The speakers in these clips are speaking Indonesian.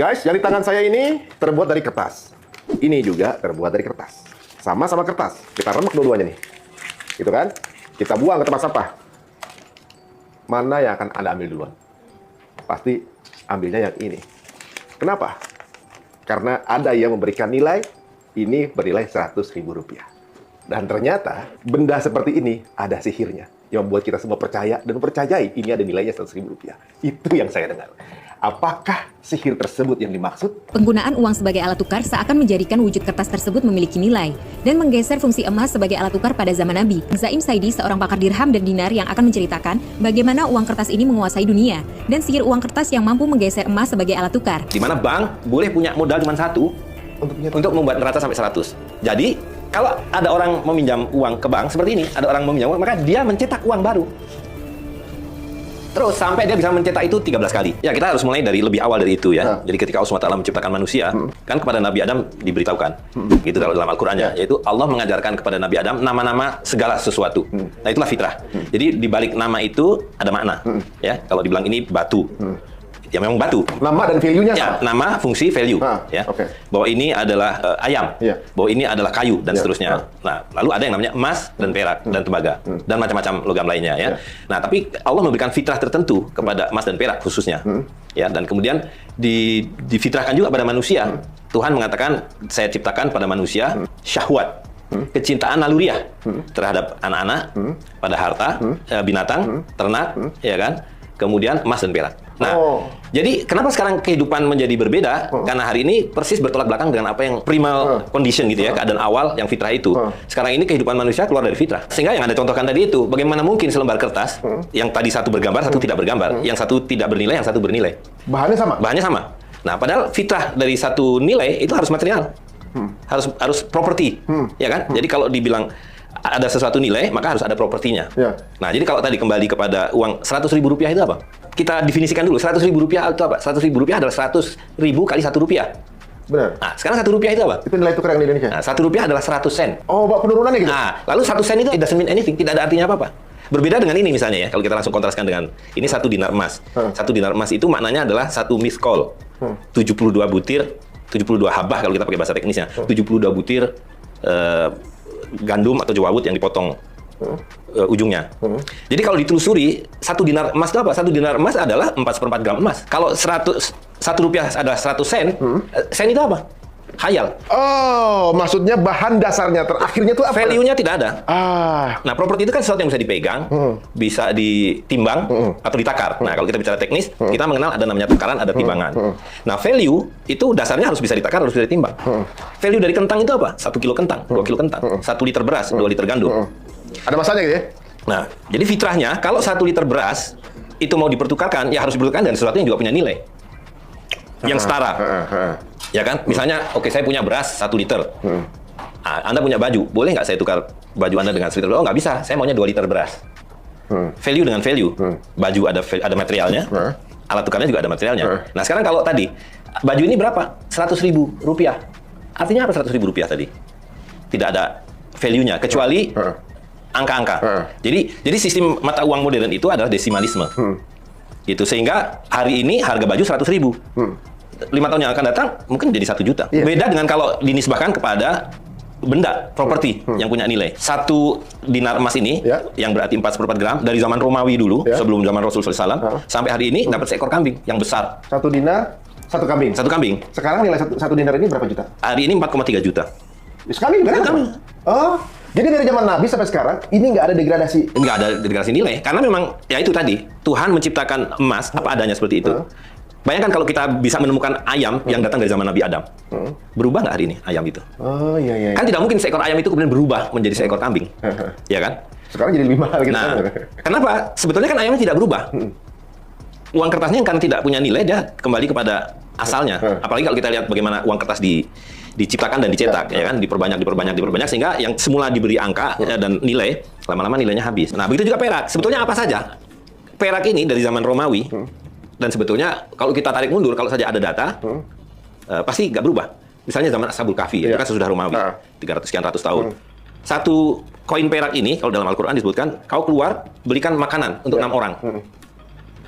Guys, yang di tangan saya ini terbuat dari kertas. Ini juga terbuat dari kertas. Sama-sama kertas. Kita remek dua-duanya nih. Gitu kan? Kita buang ke tempat sampah. Mana yang akan Anda ambil duluan? Pasti ambilnya yang ini. Kenapa? Karena ada yang memberikan nilai, ini bernilai Rp100.000. Dan ternyata benda seperti ini ada sihirnya yang membuat kita semua percaya dan mempercayai ini ada nilainya Rp100.000. Itu yang saya dengar. Apakah sihir tersebut yang dimaksud? Penggunaan uang sebagai alat tukar seakan menjadikan wujud kertas tersebut memiliki nilai dan menggeser fungsi emas sebagai alat tukar pada zaman Nabi. Zaim Saidi, seorang pakar dirham dan dinar yang akan menceritakan bagaimana uang kertas ini menguasai dunia dan sihir uang kertas yang mampu menggeser emas sebagai alat tukar. Di mana bank boleh punya modal cuma satu untuk membuat neraca sampai 100. Jadi, kalau ada orang meminjam uang ke bank seperti ini, ada orang meminjam uang, maka dia mencetak uang baru. Terus sampai dia bisa mencetak itu 13 kali. Ya, kita harus mulai dari lebih awal dari itu ya. Jadi ketika Allah SWT menciptakan manusia, kan kepada Nabi Adam diberitahukan. Gitu kalau dalam Al-Qur'annya, yaitu Allah mengajarkan kepada Nabi Adam nama-nama segala sesuatu. Nah, itulah fitrah. Jadi di balik nama itu ada makna. Ya, kalau dibilang ini batu. Ya memang batu. Nama dan value-nya ya, sama? Nama, fungsi, value. Ya. Bahwa ini adalah ayam. Bahwa ini adalah kayu, dan seterusnya. Nah, lalu ada yang namanya emas dan perak dan tembaga. Dan macam-macam logam lainnya. Ya. Nah, tapi Allah memberikan fitrah tertentu kepada emas dan perak khususnya. Ya, dan kemudian difitrahkan juga pada manusia. Tuhan mengatakan, saya ciptakan pada manusia syahwat. Kecintaan naluriah terhadap anak-anak, pada harta, binatang, ternak, ya kan? Kemudian emas dan perak. Nah, jadi kenapa sekarang kehidupan menjadi berbeda? Karena hari ini persis bertolak belakang dengan apa yang primal condition gitu ya, keadaan awal yang fitrah itu. Sekarang ini kehidupan manusia keluar dari fitrah. Sehingga yang Anda contohkan tadi itu, bagaimana mungkin selembar kertas yang tadi satu bergambar, satu tidak bergambar, yang satu tidak bernilai, yang satu bernilai. Bahannya sama? Bahannya sama. Nah, padahal fitrah dari satu nilai itu harus material. Harus properti. Ya kan? Jadi kalau dibilang ada sesuatu nilai, maka harus ada propertinya. Nah, jadi kalau tadi kembali kepada uang Rp100.000 itu apa? Kita definisikan dulu, Rp100.000 itu apa? Rp100.000 adalah 100.000 kali Rp1. Benar. Nah, sekarang Rp1 itu apa? Itu nilai tukar yang di Indonesia? Nah, Rp1 adalah 100 sen. Oh, Pak, penurunannya gitu? Nah, lalu 1 sen itu it doesn't mean anything, tidak ada artinya apa-apa. Berbeda dengan ini misalnya ya, kalau kita langsung kontraskan dengan ini 1 dinar emas. 1 dinar emas itu maknanya adalah 1 miskol. 72 butir, 72 habah kalau kita pakai bahasa teknisnya. 72 butir gandum atau jawawut yang dipotong ujungnya. Jadi kalau ditelusuri, 1 dinar emas itu apa? 1 dinar emas adalah 4/4 gram emas. Kalau Rp1 adalah 100 sen, sen itu apa? Khayal. Oh, maksudnya bahan dasarnya terakhirnya itu apa? Value-nya tidak ada. Nah, properti itu kan sesuatu yang bisa dipegang, bisa ditimbang atau ditakar. Nah, kalau kita bicara teknis, kita mengenal ada namanya takaran, ada timbangan. Nah, value itu dasarnya harus bisa ditakar, harus bisa ditimbang. Value dari kentang itu apa? 1 kilo kentang, 2 kilo kentang, 1 liter beras, 2 liter gandum. Ada masanya gitu ya? Nah, jadi fitrahnya kalau 1 liter beras itu mau dipertukarkan, ya harus dipertukarkan dengan sesuatu yang juga punya nilai yang setara. Ya kan? Misalnya, oke, saya punya beras 1 liter. Anda punya baju, boleh nggak saya tukar baju Anda dengan 1 liter? Oh, nggak bisa, saya maunya 2 liter beras. Value dengan value. Baju ada materialnya, alat tukarnya juga ada materialnya. Nah, sekarang kalau tadi, baju ini berapa? Rp100.000. Artinya apa Rp100.000 tadi? Tidak ada value-nya, kecuali angka-angka. Jadi sistem mata uang modern itu adalah desimalisme. Gitu, sehingga hari ini harga baju Rp100.000. 5 tahun yang akan datang mungkin jadi 1 juta. Beda dengan kalau dinisbahkan kepada benda, properti yang punya nilai. 1 dinar emas ini yang berarti 4/4 gram dari zaman Romawi dulu, sebelum zaman Rasulullah SAW, sampai hari ini dapat seekor kambing yang besar. 1 dinar, 1 kambing. 1 kambing. Sekarang nilai 1 dinar ini berapa juta? Hari ini 4,3 juta. Sekali berapa? Oh, jadi dari zaman Nabi sampai sekarang ini nggak ada degradasi? Nggak ada degradasi nilai, karena memang ya itu tadi Tuhan menciptakan emas apa adanya seperti itu. Bayangkan kalau kita bisa menemukan ayam yang datang dari zaman Nabi Adam, berubah nggak hari ini ayam itu? Oh iya. Kan tidak mungkin seekor ayam itu kemudian berubah menjadi seekor kambing, ya kan? Sekarang jadi lebih mahal gitu. Nah, kenapa? Sebetulnya kan ayamnya tidak berubah. Uang kertasnya karena tidak punya nilai, dia kembali kepada asalnya. Apalagi kalau kita lihat bagaimana uang kertas diciptakan dan dicetak, ya kan, diperbanyak, sehingga yang semula diberi angka dan nilai, lama-lama nilainya habis. Nah, begitu juga perak. Sebetulnya apa saja? Perak ini dari zaman Romawi, dan sebetulnya kalau kita tarik mundur, kalau saja ada data, pasti nggak berubah. Misalnya zaman Ashabul Kahfi, itu kan sesudah Romawi, 300 sekian ratus tahun. Satu koin perak ini, kalau dalam Al-Quran disebutkan, kau keluar belikan makanan untuk 6 orang.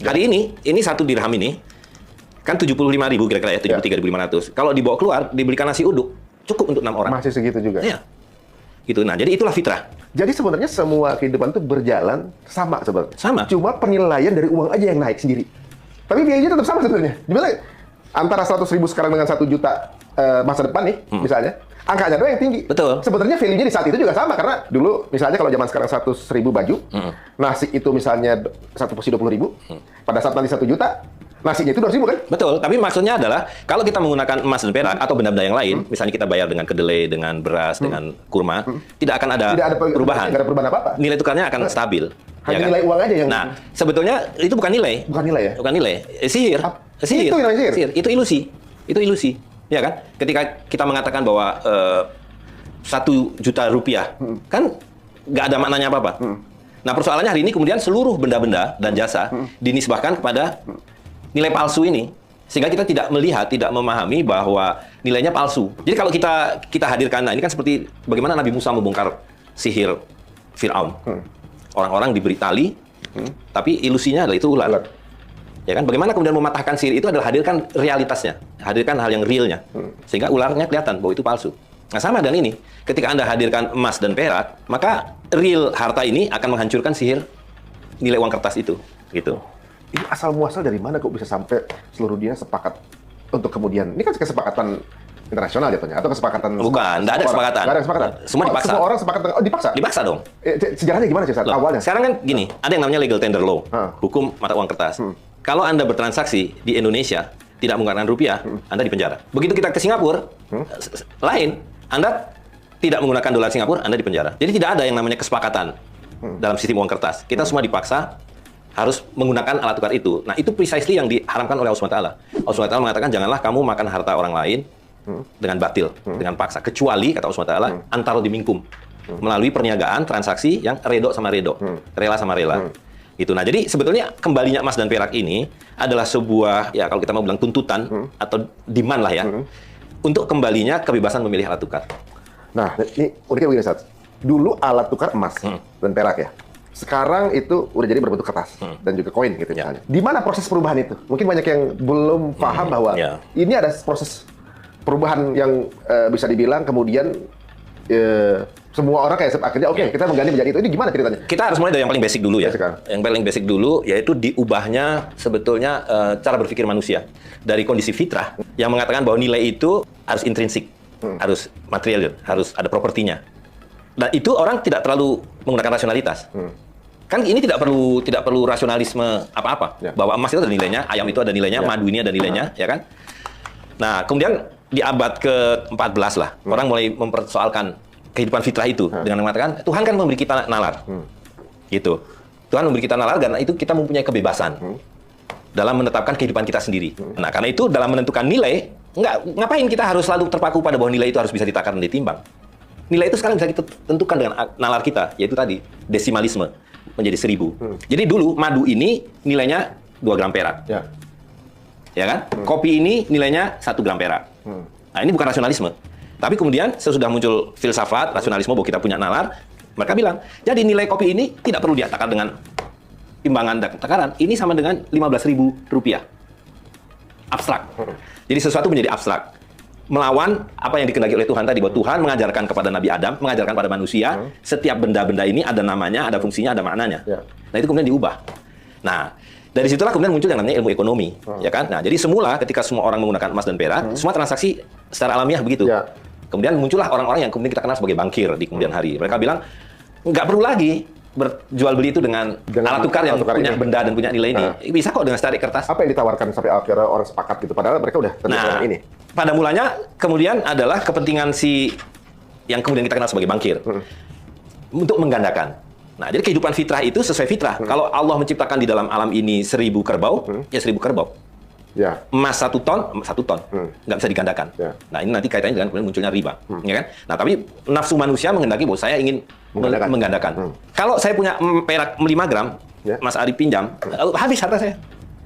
Hari ini 1 dirham ini, Kan 75.000 kira-kira ya, 73.500. Kalau dibawa keluar, dibelikan nasi uduk, cukup untuk 6 orang. Masih segitu juga. Iya. Gitu. Nah, jadi itulah fitrah. Jadi sebenarnya semua kehidupan itu berjalan sama sebenarnya. Sama. Cuma penilaian dari uang aja yang naik sendiri. Tapi biayanya tetap sama sebenarnya. Gimana antara 100.000 sekarang dengan 1 juta masa depan nih, misalnya, angkanya doang yang tinggi. Betul. Sebenarnya value-nya di saat itu juga sama karena dulu misalnya kalau zaman sekarang 100.000 baju, nasi itu misalnya satu porsi 20.000, pada saat nanti 1 juta, nasinya itu 200.000 kan? Betul, tapi maksudnya adalah kalau kita menggunakan emas dan perak atau benda-benda yang lain, misalnya kita bayar dengan kedelai, dengan beras, dengan kurma, tidak akan ada, Tidak ada perubahan. Tidak ada perubahan apa-apa. Nilai tukarnya akan stabil. Hanya nilai uang aja yang... Nah, sebetulnya itu bukan nilai. Bukan nilai ya? Bukan nilai. Sihir. Sihir. Itu namanya sihir? Itu ilusi. Itu ilusi. Ya kan? Ketika kita mengatakan bahwa 1 juta rupiah, kan nggak ada maknanya apa-apa. Nah, persoalannya hari ini kemudian seluruh benda-benda dan jasa dinisbahkan kepada nilai palsu ini, sehingga kita tidak melihat, tidak memahami bahwa nilainya palsu. Jadi kalau kita hadirkan, nah ini kan seperti bagaimana Nabi Musa membongkar sihir Fir'aun. Orang-orang diberi tali, tapi ilusinya adalah itu ular. Ya kan? Bagaimana kemudian mematahkan sihir itu adalah hadirkan realitasnya, hadirkan hal yang realnya, sehingga ularnya kelihatan bahwa itu palsu. Nah, sama dengan ini, ketika Anda hadirkan emas dan perak, maka real harta ini akan menghancurkan sihir nilai uang kertas itu, gitu. Ini asal muasal dari mana kok bisa sampai seluruh dunia sepakat untuk kemudian, ini kan kesepakatan internasional jatuhnya, atau kesepakatan... Bukan, tidak ada kesepakatan. Nggak ada kesepakatan? Semua dipaksa. Semua orang sepakat, dipaksa? Dipaksa dong. Sejarahnya gimana sih, Ustaz? Awalnya? Sekarang kan gini, ada yang namanya legal tender law, hukum mata uang kertas. Kalau Anda bertransaksi di Indonesia, tidak menggunakan rupiah, Anda dipenjara. Begitu kita ke Singapura, lain, Anda tidak menggunakan dolar Singapura, Anda dipenjara. Jadi tidak ada yang namanya kesepakatan dalam sistem uang kertas. Kita semua dipaksa harus menggunakan alat tukar itu. Nah, itu precisely yang diharamkan oleh Allah SWT. Allah SWT mengatakan, janganlah kamu makan harta orang lain dengan batil, dengan paksa. Kecuali, kata Allah SWT, antara dimingkum. Melalui perniagaan, transaksi yang redo sama redo. Rela sama rela. Gitu. Nah, jadi sebetulnya kembalinya emas dan perak ini adalah sebuah, ya kalau kita mau bilang tuntutan, atau demand lah ya, untuk kembalinya kebebasan memilih alat tukar. Nah, ini uniknya begini, Ustaz. Dulu alat tukar emas dan perak ya. Sekarang itu udah jadi berbentuk kertas dan juga koin gitu misalnya. Di mana proses perubahan itu? Mungkin banyak yang belum paham bahwa ini ada proses perubahan yang bisa dibilang kemudian semua orang kayak akhirnya kita mengganti menjadi itu. Ini gimana ceritanya? Kita harus mulai dari yang paling basic dulu ya. Sekarang. Yang paling basic dulu yaitu diubahnya sebetulnya cara berpikir manusia dari kondisi fitrah yang mengatakan bahwa nilai itu harus intrinsik, harus material, harus ada propertinya. Dan itu orang tidak terlalu menggunakan rasionalitas. Kan ini tidak perlu rasionalisme apa-apa. Bahwa emas itu ada nilainya, ayam itu ada nilainya, madu ini ada nilainya, ya kan? Nah, kemudian di abad ke-14 lah, orang mulai mempersoalkan kehidupan fitrah itu dengan mengatakan Tuhan kan memberi kita nalar. Gitu. Tuhan memberi kita nalar karena itu kita mempunyai kebebasan dalam menetapkan kehidupan kita sendiri. Nah, karena itu dalam menentukan nilai, ngapain kita harus selalu terpaku pada bahwa nilai itu harus bisa ditakar dan ditimbang. Nilai itu sekarang bisa kita tentukan dengan nalar kita, yaitu tadi, desimalisme, menjadi 1000. Jadi dulu, madu ini nilainya 2 gram perak. Ya kan? Kopi ini nilainya 1 gram perak. Nah, ini bukan rasionalisme. Tapi kemudian, sesudah muncul filsafat, rasionalisme bahwa kita punya nalar, mereka bilang, jadi nilai kopi ini tidak perlu ditakar dengan timbangan dan takaran. Ini sama dengan 15.000 rupiah. Abstrak. Jadi sesuatu menjadi abstrak. Melawan apa yang dikehendaki oleh Tuhan tadi, bahwa Tuhan mengajarkan kepada Nabi Adam, mengajarkan pada manusia, setiap benda-benda ini ada namanya, ada fungsinya, ada maknanya. Nah, itu kemudian diubah. Nah, dari situlah kemudian muncul yang namanya ilmu ekonomi, ya kan? Nah, jadi semula ketika semua orang menggunakan emas dan perak, semua transaksi secara alamiah begitu. Kemudian muncullah orang-orang yang kemudian kita kenal sebagai bankir di kemudian hari. Mereka bilang, nggak perlu lagi berjual beli itu dengan alat tukar yang punya benda dan punya nilai ini. Bisa kok dengan tarik kertas. Apa yang ditawarkan sampai akhirnya orang sepakat gitu? Padahal mereka udah terbiasa ini. Pada mulanya kemudian adalah kepentingan si yang kemudian kita kenal sebagai bankir untuk menggandakan. Nah, jadi kehidupan fitrah itu sesuai fitrah. Kalau Allah menciptakan di dalam alam ini 1000 kerbau, ya 1000 kerbau. Emas 1 ton, 1 ton. Nggak bisa digandakan. Nah, ini nanti kaitannya dengan kemudian munculnya riba. Ya kan? Nah, tapi nafsu manusia menghendaki bahwa saya ingin menggandakan. Kalau saya punya perak 5 gram, Mas Ari pinjam, habis harta saya.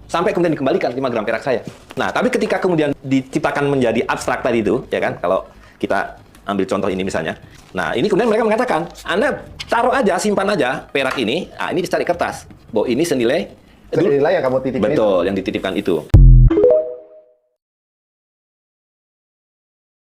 Sampai kemudian dikembalikan 5 gram perak saya. Nah, tapi ketika kemudian diciptakan menjadi abstrak tadi itu, ya kan? Kalau kita ambil contoh ini misalnya. Nah, ini kemudian mereka mengatakan, Anda taruh aja, simpan aja perak ini, ini dicari kertas. Bahwa ini senilai yang kamu titipkan. Betul, yang dititipkan itu.